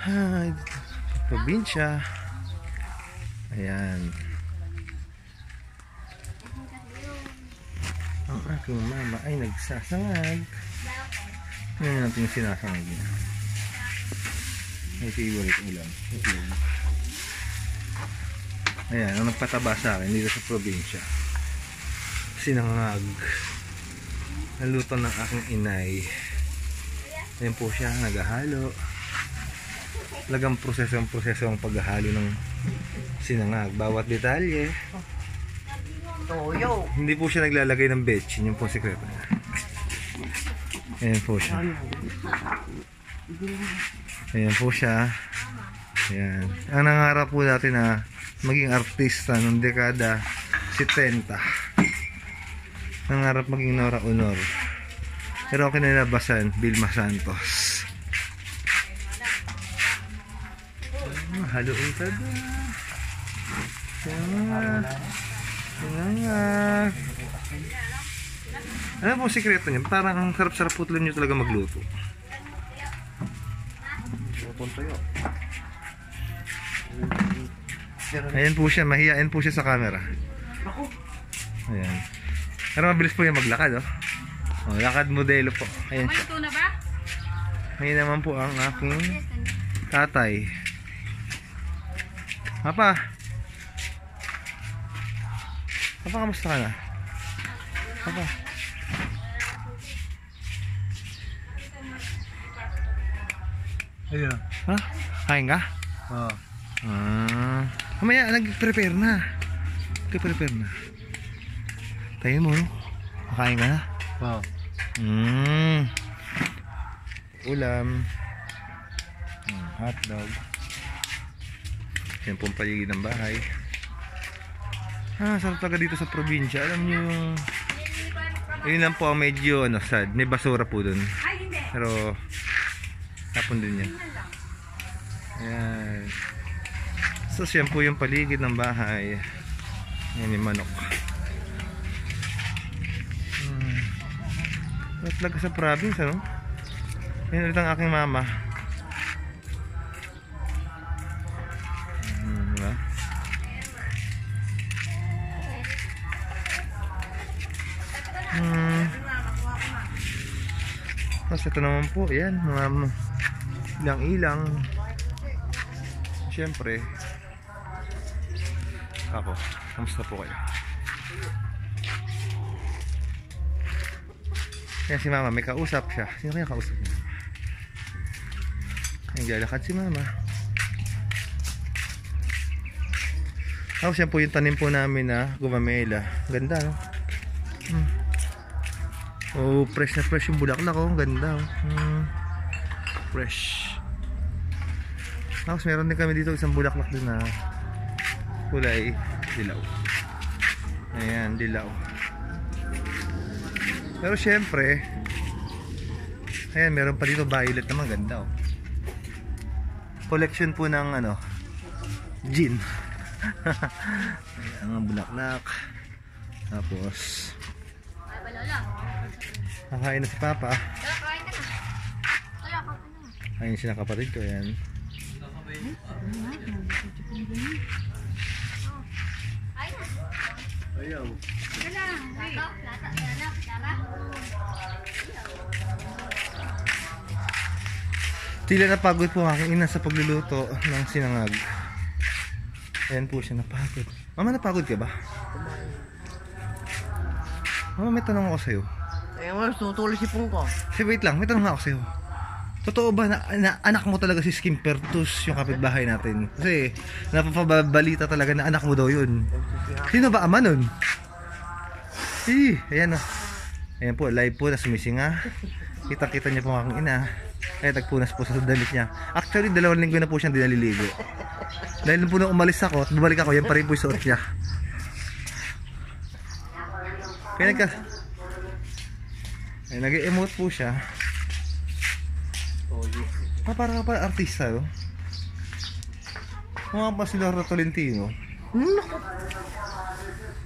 Ay, probinsya. Ayan. Ang aking mama ay nagsasangag. Ngayon natin yung sinasangag niya. May favorite ulam. Itlog. Ayan, ang nagpataba sa akin dito sa probinsya. Sinangag. Naluto ng aking inay. Ayan po siya, naghahalo. Talagang proseso ang paghahalo ng sinangag. Bawat detalye. Toyo. Hindi po siya naglalagay ng betchin. Yun po ang sekreto niya. Ayan po siya. Ayan po siya. Ayan. Ang nangarap po natin na maging artista noong dekada 70. Nangarap maging Nora Honor. Pero ako kinalabasan, Vilma Santos. Haluin ka na. Sinangag. Ano po ang sikreto niya? Parang ang sarap-sarap po nyo talaga magluto. Ayan po siya, mahihain po siya sa camera. Ayan. Pero mabilis po yung maglakad, oh. Oh, lakad modelo po. Ayan siya. Ito na ba? Ngayon naman po ang aking tatay. Papa. Papa, kamusta ka na? Papa. Ayun. Ha? Kain ka? Oo. Mamaya, nag-prepare na. Nag-prepare na. Tayo mo, no? Makain ka na? Oo. Ulam. Hotdog. Yan pong paligid ng bahay. Sarap talaga dito sa probinsya. Alam nyo yung... Yun lang po ang medyo sad. May basura po dun. Pero tapon din yan. Ayan. So yan po yung paligid ng bahay. Yan yung manok. Talaga sa province, ano? Yan ulit ang aking mama. Diba? Tapos ito naman po, yan, mga ilang-ilang. Siyempre, ako, kamusta po kayo? Yan si mama, may kausap siya. Sino kaya kausap niya? Naglalakad si mama. Tapos yan po yung tanim po namin na gumamela. Ganda, no? Oh, fresh na fresh yung bulaklak, oh. Ganda, oh. Fresh. Tapos meron din kami dito isang bulaklak din na kulay dilaw. Ayan, dilaw. Pero syempre, ayan, meron pa dito violet naman, ganda, oh. Collection po ng ano, gin. Ayan, ang bulaklak. Tapos kakain na si Papa. Ayun sila kapatid ko, yan. Ayaw. Tila napagod po aking ina sa pagluluto ng sinangag. Ayan po siya, napagod. Mama, napagod ka ba? Mama, may tanong ako sa'yo. Mas tutuloy si Pungko. Wait lang, may tanong ako sa'yo. Totoo ba na anak mo talaga si Skimpertus, yung kapitbahay natin? Kasi napapabalita talaga na anak mo daw yun. Sino ba ama nun? Ayan, oh. Ayan po, live po na sumisinga. Kita-kita niya po aking ina. Ay, tagpunas po sa damit niya. Actually, 2 linggo na po siyang dinaliligo. Dahil po nung umalis ako at bumalik ako, yan pa rin po yung suot niya. Kaya nag-emote po siya. Parang artista, oh. Mga pa si Laura Tolentino.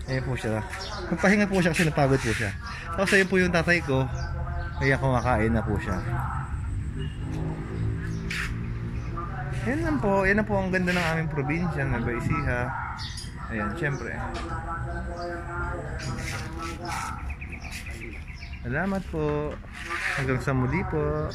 Ayan po siya. Nagpahinga po siya kasi napagod po siya. Tapos ayun po yung tatay ko. Kaya kumakain na po siya. Yan lang po. Yan na po ang ganda ng aming probinsya, Nueva Ecija. Ayan, syempre. Salamat po. Hanggang sa muli po.